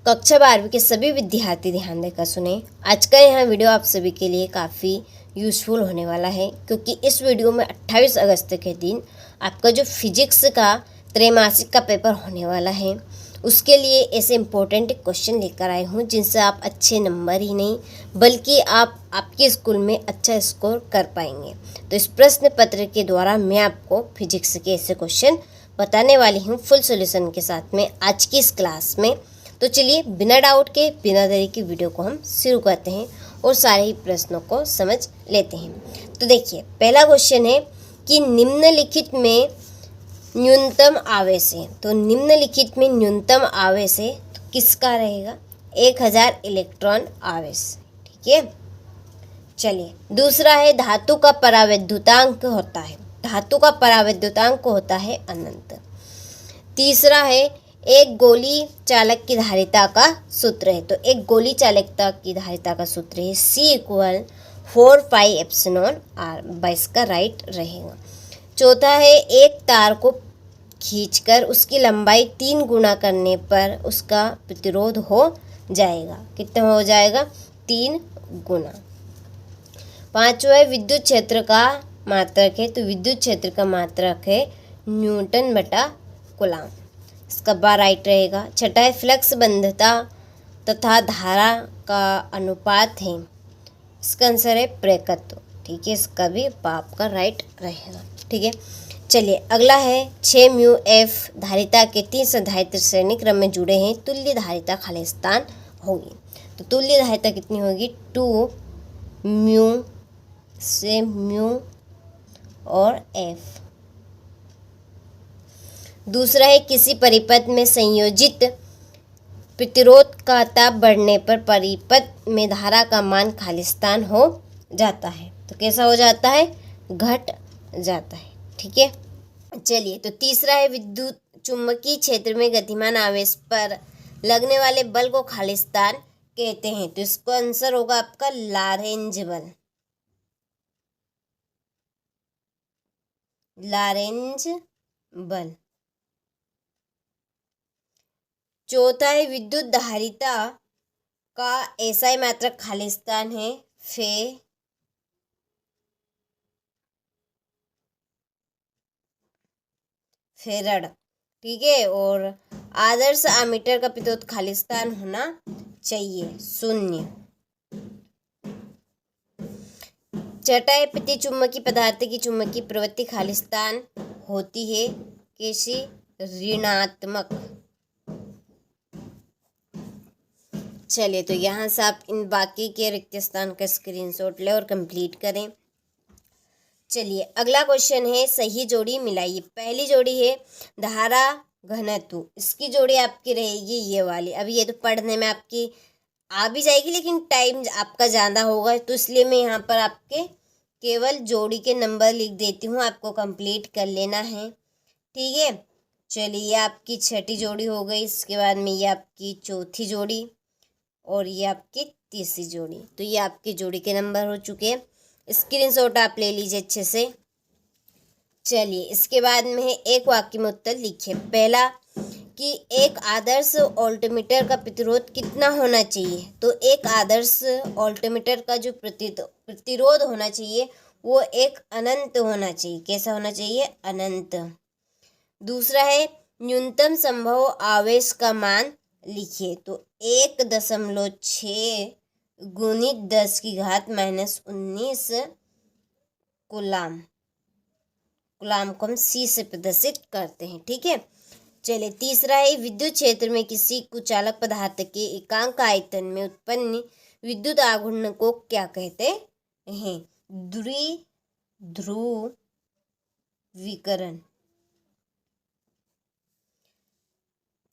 कक्षा 12वीं के सभी विद्यार्थी ध्यान देकर सुने। आज का यह वीडियो आप सभी के लिए काफ़ी यूज़फुल होने वाला है, क्योंकि इस वीडियो में 28 अगस्त के दिन आपका जो फिजिक्स का त्रैमासिक का पेपर होने वाला है, उसके लिए ऐसे इम्पोर्टेंट क्वेश्चन लेकर आए हूँ जिनसे आप अच्छे नंबर ही नहीं बल्कि आप आपके स्कूल में अच्छा स्कोर कर पाएंगे। तो इस प्रश्न पत्र के द्वारा मैं आपको फिजिक्स के ऐसे क्वेश्चन बताने वाली हूँ फुल सॉल्यूशन के साथ में आज की इस क्लास में। तो चलिए बिना डाउट के बिना देरी की वीडियो को हम शुरू करते हैं और सारे ही प्रश्नों को समझ लेते हैं। तो देखिए, पहला क्वेश्चन है कि निम्नलिखित में न्यूनतम आवेश है। तो निम्नलिखित में न्यूनतम आवेश है तो किसका रहेगा? 1000 इलेक्ट्रॉन आवेश। ठीक है, चलिए दूसरा है धातु का परावैद्युतांक होता है। धातु का परावैद्युतांक होता है अनंत। तीसरा है एक गोली चालक की धारिता का सूत्र है। तो एक गोली चालकता की धारिता का सूत्र है C = 4πε/r। 22 का राइट रहेगा। चौथा है एक तार को खींचकर उसकी लंबाई 3 गुना करने पर उसका प्रतिरोध हो जाएगा। कितना हो जाएगा? 3 गुना। पांचवा है विद्युत क्षेत्र का मात्रक है। तो विद्युत क्षेत्र का मात्रक है न्यूटन/कूलम। इसका बार राइट रहेगा। छठा है फ्लक्स बंधता तथा धारा का अनुपात है। इसका आंसर है प्रेरकत्व। ठीक है, इसका भी बाप का राइट रहेगा। ठीक है, चलिए अगला है 6 म्यू एफ धारिता के 3 संधारित्र श्रेणी क्रम में जुड़े हैं, तुल्य धारिता खाली स्थान होगी। तो तुल्य धारिता कितनी होगी? 2 म्यू से म्यू और एफ। दूसरा है किसी परिपथ में संयोजित प्रतिरोध का ताप बढ़ने पर परिपथ में धारा का मान खालिस्तान हो जाता है। तो कैसा हो जाता है? घट जाता है। ठीक है, चलिए तो तीसरा है विद्युत चुम्बकीय क्षेत्र में गतिमान आवेश पर लगने वाले बल को खालिस्तान कहते हैं। तो इसको आंसर होगा आपका लॉरेंज बल। लॉरेंज बल। चौथा है विद्युत धारिता का एसआई मात्रक खालिस्तान है फेरड। ठीक है, और आदर्श आमीटर का प्रतिरोध खालिस्तान होना चाहिए 0। छठा है प्रति चुम्बकीय पदार्थ की चुम्बकीय प्रवृत्ति खालिस्तान होती है कैसी? ऋणात्मक। चलिए तो यहाँ से आप इन बाकी के रिक्त स्थान का स्क्रीनशॉट लें और कंप्लीट करें। चलिए अगला क्वेश्चन है सही जोड़ी मिलाइए। पहली जोड़ी है धारा घनत्व, इसकी जोड़ी आपकी रहेगी ये वाली। अभी ये तो पढ़ने में आपकी आ भी जाएगी लेकिन टाइम आपका ज़्यादा होगा, तो इसलिए मैं यहाँ पर आपके केवल जोड़ी के नंबर लिख देती हूँ, आपको कंप्लीट कर लेना है। ठीक है, चलिए ये आपकी छठी जोड़ी हो गई। इसके बाद में ये आपकी चौथी जोड़ी और ये आपकी तीसरी जोड़ी। तो ये आपकी जोड़ी के नंबर हो चुके हैं। स्क्रीनशॉट आप ले लीजिए अच्छे से। चलिए इसके बाद में है एक वाक्य में उत्तर लिखिए। पहला कि एक आदर्श ऑल्टमीटर का प्रतिरोध कितना होना चाहिए? तो एक आदर्श ऑल्टमीटर का जो प्रतिरोध होना चाहिए वो एक अनंत होना चाहिए। कैसा होना चाहिए? अनंत। दूसरा है न्यूनतम संभव आवेश का मान लिखिए। तो 1.6 गुणित 10⁻⁻19 कूलाम। कूलाम को हम C से प्रदर्शित करते हैं। ठीक है, चलिए तीसरा है विद्युत क्षेत्र में किसी कुचालक पदार्थ के एकांक आयतन में उत्पन्न विद्युत आघूर्ण को क्या कहते हैं? द्विध्रुव विकरण।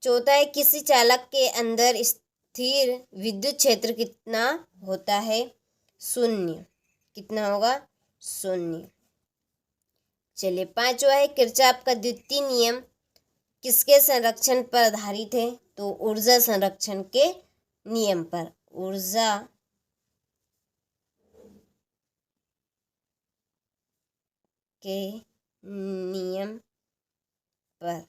चौथा है किसी चालक के अंदर स्थिर विद्युत क्षेत्र कितना होता है? 0। कितना होगा? 0। चलिए पांचवा है किरचॉफ का द्वितीय नियम किसके संरक्षण पर आधारित है? तो ऊर्जा संरक्षण के नियम पर। ऊर्जा के नियम पर।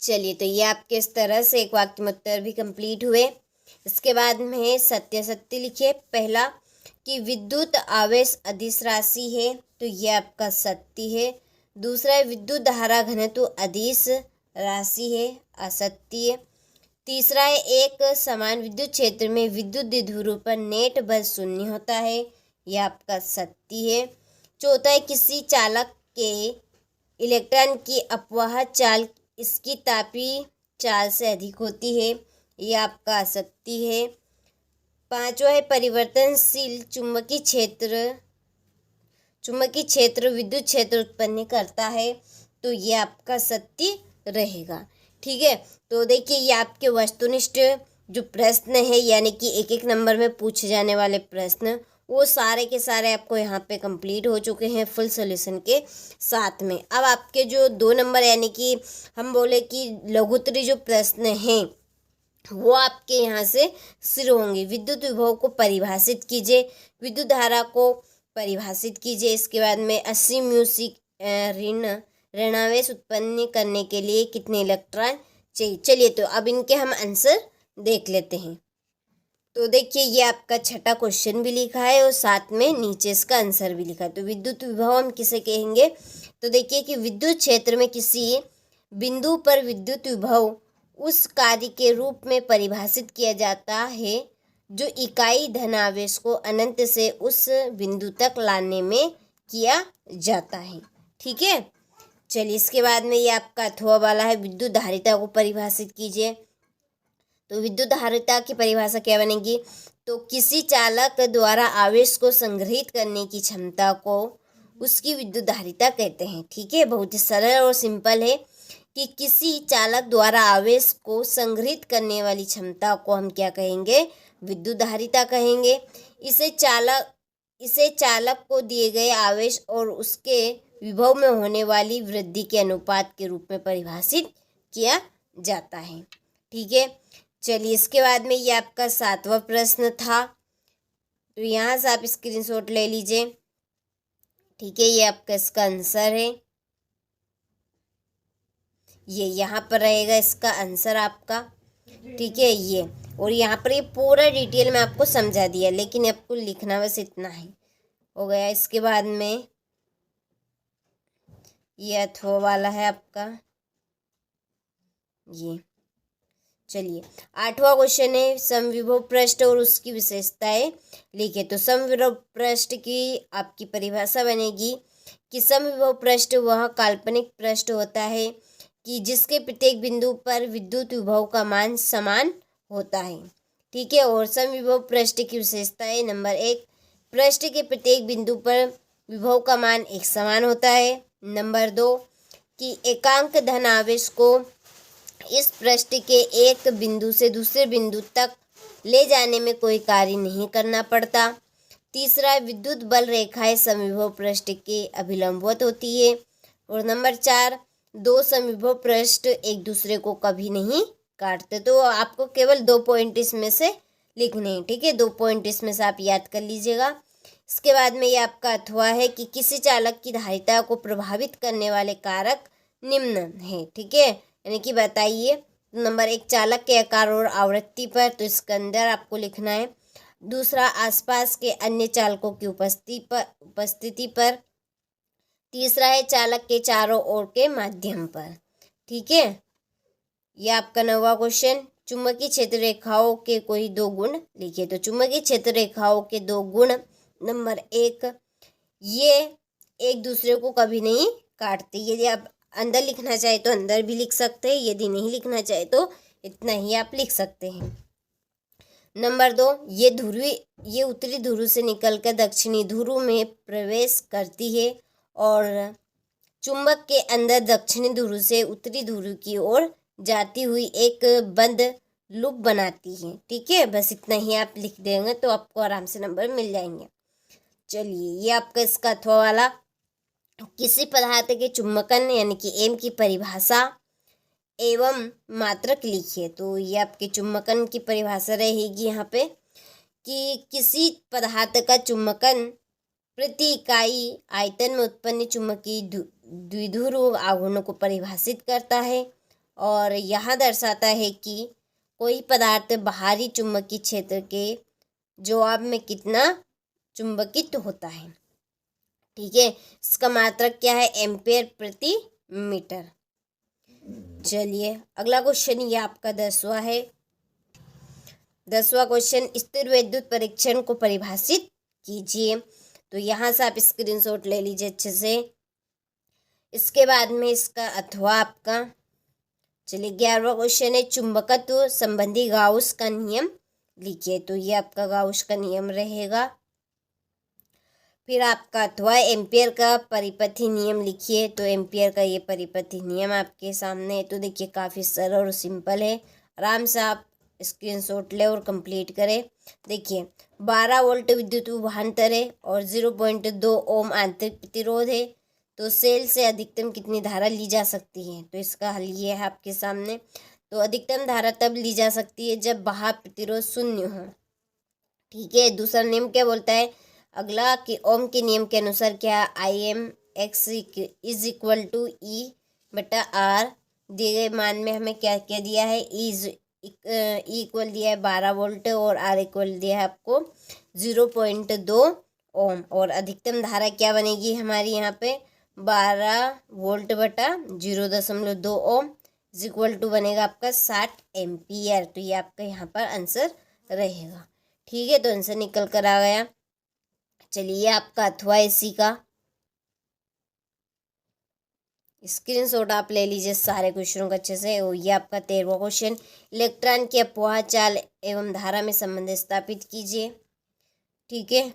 चलिए, तो ये आपके इस तरह से एक वाक्य में उत्तर भी कंप्लीट हुए। इसके बाद में सत्य सत्य लिखिए। पहला कि विद्युत आवेश अदिश राशि है, तो ये आपका सत्य है। दूसरा है विद्युत धारा घनत्व अदिश राशि है, असत्य। तीसरा है एक समान विद्युत क्षेत्र में विद्युत द्विध्रुव पर नेट बल शून्य होता है, यह आपका सत्य है। चौथा है किसी चालक के इलेक्ट्रॉन की अपवाह चाल इसकी तापीय चाल से अधिक होती है, यह आपका असत्य है। पांचवा है परिवर्तनशील चुंबकीय क्षेत्र विद्युत क्षेत्र उत्पन्न करता है, तो ये आपका सत्य रहेगा। ठीक है, तो देखिए ये आपके वस्तुनिष्ठ जो प्रश्न है, यानी कि एक एक नंबर में पूछे जाने वाले प्रश्न, वो सारे के सारे आपको यहाँ पे कंप्लीट हो चुके हैं फुल सॉल्यूशन के साथ में। अब आपके जो 2 नंबर यानी कि हम बोले कि लघुत्तरी जो प्रश्न हैं वो आपके यहाँ से शुरू होंगे। विद्युत विभव को परिभाषित कीजिए, विद्युत धारा को परिभाषित कीजिए। इसके बाद में 80 म्यूसिक ऋणावेश उत्पन्न करने के लिए कितने इलेक्ट्रॉन चाहिए। चलिए, तो अब इनके हम आंसर देख लेते हैं। तो देखिए ये आपका छठा क्वेश्चन भी लिखा है और साथ में नीचे इसका आंसर भी लिखा है। तो विद्युत विभव हम किसे कहेंगे, तो देखिए कि विद्युत क्षेत्र में किसी बिंदु पर विद्युत विभव उस कार्य के रूप में परिभाषित किया जाता है जो इकाई धनावेश को अनंत से उस बिंदु तक लाने में किया जाता है। ठीक है, चलिए इसके बाद में ये आपका अथवा वाला है विद्युत धारिता को परिभाषित कीजिए। तो विद्युत धारिता की परिभाषा क्या बनेगी, तो किसी चालक द्वारा आवेश को संग्रहित करने की क्षमता को उसकी विद्युत धारिता कहते हैं। ठीक है, बहुत ही सरल और सिंपल है कि किसी चालक द्वारा आवेश को संग्रहित करने वाली क्षमता को हम क्या कहेंगे, विद्युत धारिता कहेंगे। इसे चालक को दिए गए आवेश और उसके विभव में होने वाली वृद्धि के अनुपात के रूप में परिभाषित किया जाता है। ठीक है, चलिए इसके बाद में ये आपका 7वां प्रश्न था, तो यहाँ से आप स्क्रीनशॉट ले लीजिए। ठीक है, ये आपका इसका आंसर है, ये यहाँ पर रहेगा इसका आंसर आपका। ठीक है, ये और यहाँ पर ये पूरा डिटेल में आपको समझा दिया, लेकिन आपको लिखना बस इतना ही हो गया। इसके बाद में ये अथवा वाला है आपका ये। चलिए 8वां क्वेश्चन है समविभव पृष्ठ और उसकी विशेषताएं लिखे। तो समविभव पृष्ठ की आपकी परिभाषा बनेगी कि समविभव पृष्ठ वह काल्पनिक पृष्ठ होता है कि जिसके प्रत्येक बिंदु पर विद्युत विभव का मान समान होता है। ठीक है, और समविभव पृष्ठ की विशेषताएं नंबर 1, पृष्ठ के प्रत्येक बिंदु पर विभव का मान एक समान होता है। नंबर 2 कि एकांक धन आवेश को इस पृष्ठ के एक बिंदु से दूसरे बिंदु तक ले जाने में कोई कार्य नहीं करना पड़ता। तीसरा, विद्युत बल रेखाएं समविभव पृष्ठ के अभिलंबवत होती है। और नंबर 4, 2 समविभव पृष्ठ एक दूसरे को कभी नहीं काटते। तो आपको केवल 2 पॉइंट इसमें से लिखने हैं। ठीक है, 2 पॉइंट इसमें से आप याद कर लीजिएगा। इसके बाद में ये आपका अथवा है कि किसी चालक की धारिता को प्रभावित करने वाले कारक निम्न है। ठीक है, यानी कि बताइए। नंबर 1, चालक के आकार और आवृत्ति पर, तो इसके अंदर आपको लिखना है। दूसरा, आसपास के अन्य चालकों की उपस्थिति पर। तीसरा है चालक के चारों ओर के माध्यम पर। ठीक है, यह आपका 9वां क्वेश्चन, चुंबकीय क्षेत्र रेखाओं के कोई 2 गुण लिखिए। तो चुंबकीय क्षेत्र रेखाओं के 2 गुण, नंबर 1, ये एक दूसरे को कभी नहीं काटते। यदि आप अंदर लिखना चाहे तो अंदर भी लिख सकते हैं, यदि नहीं लिखना चाहे तो इतना ही आप लिख सकते हैं। नंबर 2, ये उत्तरी ध्रुव से निकलकर दक्षिणी ध्रुव में प्रवेश करती है और चुंबक के अंदर दक्षिणी ध्रुव से उत्तरी ध्रुव की ओर जाती हुई एक बंद लूप बनाती है। ठीक है, बस इतना ही आप लिख देंगे तो आपको आराम से नंबर मिल जाएंगे। चलिए ये आपका इसका अथवा वाला, किसी पदार्थ के चुंबकन यानी कि एम की परिभाषा एवं मात्रक लिखिए। तो ये आपके चुंबकन की परिभाषा रहेगी यहाँ पे कि किसी पदार्थ का चुंबकन प्रति इकाई आयतन में उत्पन्न चुंबकीय द्विध्रुव आघूर्णों को परिभाषित करता है। और यहाँ दर्शाता है कि कोई पदार्थ बाहरी चुंबकीय क्षेत्र के जवाब में कितना चुंबकित होता है। ठीक है, इसका मात्रक क्या है, एम्पेयर प्रति मीटर। चलिए अगला क्वेश्चन ये आपका 10वां है। 10वां क्वेश्चन, स्थिर विद्युत परीक्षण को परिभाषित कीजिए। तो यहाँ से आप स्क्रीनशॉट ले लीजिए अच्छे से। इसके बाद में इसका अथवा आपका, चलिए 11वां क्वेश्चन है, चुंबकत्व संबंधी गाउस का नियम लिखिए। तो ये आपका गाउस का नियम रहेगा। फिर आपका अथवा एम्पियर का परिपथी नियम लिखिए। तो एम्पियर का ये परिपथी नियम आपके सामने है। तो देखिए काफ़ी सरल और सिंपल है, आराम से आप स्क्रीनशॉट ले और कंप्लीट करें। देखिए 12 वोल्ट विद्युत विभवांतर है और 0.2 ओम आंतरिक प्रतिरोध है। तो सेल से अधिकतम कितनी धारा ली जा सकती है। तो इसका हल ये है आपके सामने। तो अधिकतम धारा तब ली जा सकती है जब बाह्य प्रतिरोध शून्य हो। ठीक है, दूसरा नियम क्या बोलता है, अगला कि ओम के नियम के अनुसार क्या, I M X is equal to E बटा आर। दिए गए मान में हमें क्या क्या दिया है, ई इक्वल दिया है 12 वोल्ट और आर इक्वल दिया है आपको 0.2 ओम। और अधिकतम धारा क्या बनेगी हमारी यहाँ पे 12 वोल्ट बटा 0.2 ओम इज इक्वल टू बनेगा आपका 60 एम्पियर। तो ये आपका यहाँ पर आंसर रहेगा। ठीक है, तो आंसर निकल कर आ गया। चलिए आपका अथवा इसी का स्क्रीनशॉट आप ले लीजिए सारे क्वेश्चनों का अच्छे से। और ये आपका 13वां क्वेश्चन, इलेक्ट्रॉन की अपवाह चाल एवं धारा में संबंध स्थापित कीजिए। ठीक है,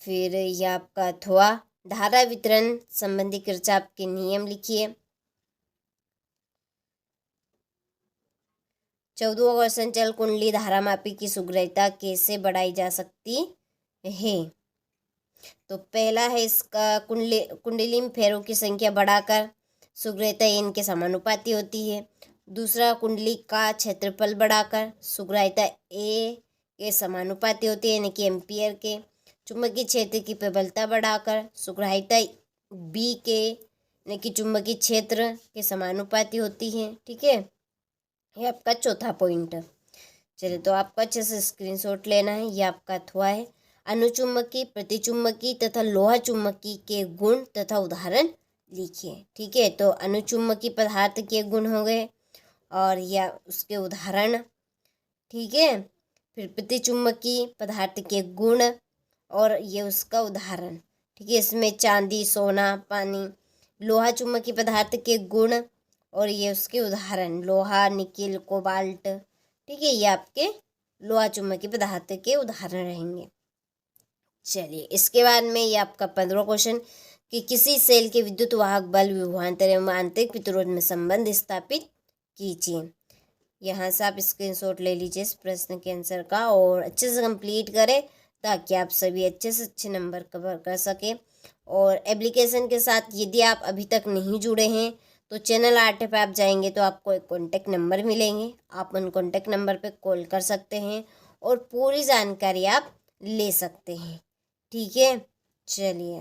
फिर ये आपका अथवा धारा वितरण संबंधी किरचॉफ के नियम लिखिए। 14वां क्वेश्चन, चल कुंडली धारामापी की शीघ्रता कैसे बढ़ाई जा सकती है। तो पहला है इसका, कुंडली में फेरों की संख्या बढ़ाकर शीघ्रता n के समानुपाती होती है। दूसरा, कुंडली का क्षेत्रफल बढ़ाकर शीघ्रता a के समानुपाती होती है, यानी कि एम्पियर के। चुंबकीय क्षेत्र की प्रबलता बढ़ाकर शीघ्रता b के यानी कि चुंबकीय क्षेत्र के समानुपाती होती है। ठीक है, ये आपका चौथा पॉइंट। चलिए तो आपको अच्छे से स्क्रीनशॉट लेना है। ये आपका अथवा है। अनुचुंबकी, प्रतिचुंबकी तथा लोहा चुंबकी के गुण तथा उदाहरण लिखिए। ठीक है, तो अनुचुंबकी पदार्थ के गुण हो गए और या उसके उदाहरण। ठीक है, फिर प्रतिचुंबकी पदार्थ के गुण और ये उसका उदाहरण। ठीक है, इसमें चांदी, सोना, पानी। लोहा चुंबकी पदार्थ के गुण और ये उसके उदाहरण, लोहा, निकिल, कोबाल्ट। ठीक है, ये आपके लोहा चुंबकीय पदार्थ के उदाहरण रहेंगे। चलिए इसके बाद में ये आपका 15वां क्वेश्चन कि किसी सेल के विद्युत वाहक बल विभवांतर एवं आंतरिक प्रतिरोध में संबंध स्थापित कीजिए। यहाँ से आप स्क्रीनशॉट ले लीजिए इस प्रश्न के आंसर का और अच्छे से कंप्लीट करें ताकि आप सभी अच्छे से अच्छे नंबर कवर कर सकें। और एप्लीकेशन के साथ यदि आप अभी तक नहीं जुड़े हैं तो चैनल आर्ट पे आप जाएंगे तो आपको एक कॉन्टेक्ट नंबर मिलेंगे। आप उन कॉन्टेक्ट नंबर पे कॉल कर सकते हैं और पूरी जानकारी आप ले सकते हैं। ठीक है, चलिए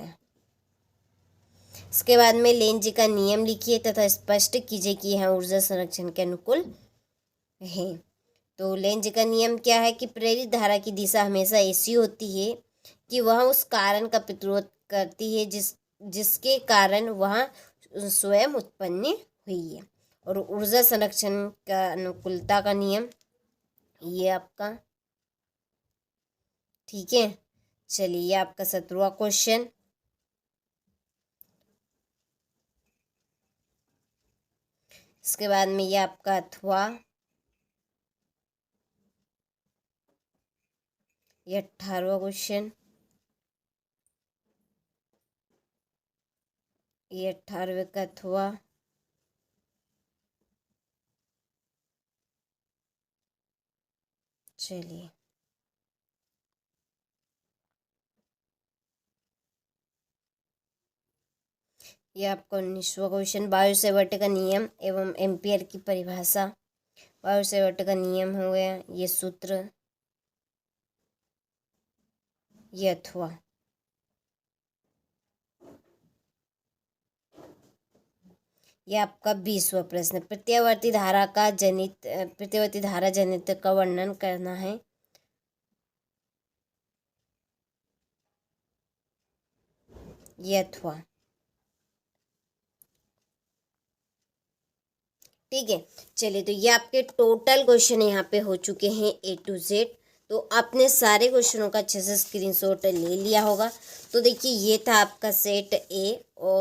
इसके बाद में लेंज का नियम लिखिए तथा स्पष्ट कीजिए कि यह ऊर्जा संरक्षण के अनुकूल है। तो लेंज का नियम क्या है कि प्रेरित धारा की दिशा हमेशा ऐसी होती है कि वह उस कारण का प्रतिरोध करती है जिसके कारण वह स्वयं उत्पन्न हुई है। और ऊर्जा संरक्षण का अनुकूलता का नियम ये आपका। ठीक है, चलिए आपका 17वां क्वेश्चन, इसके बाद में ये आपका अथवा ये 18वां क्वेश्चन, ये 18वें का अथवा। चलिए ये आपका 19वां क्वेश्चन, वायु सेवर्ट का नियम एवं एम्पियर की परिभाषा। वायु सेवर्ट का नियम हो गया ये सूत्र, ये अथवा। ये आपका 20वां प्रश्न, प्रत्यावर्ती धारा जनित का वर्णन करना है। ये अथवा। ठीक है, चलिए तो ये आपके टोटल क्वेश्चन यहाँ पे हो चुके हैं A to Z। तो आपने सारे क्वेश्चनों का अच्छे से स्क्रीनशॉट ले लिया होगा। तो देखिए ये था आपका सेट A और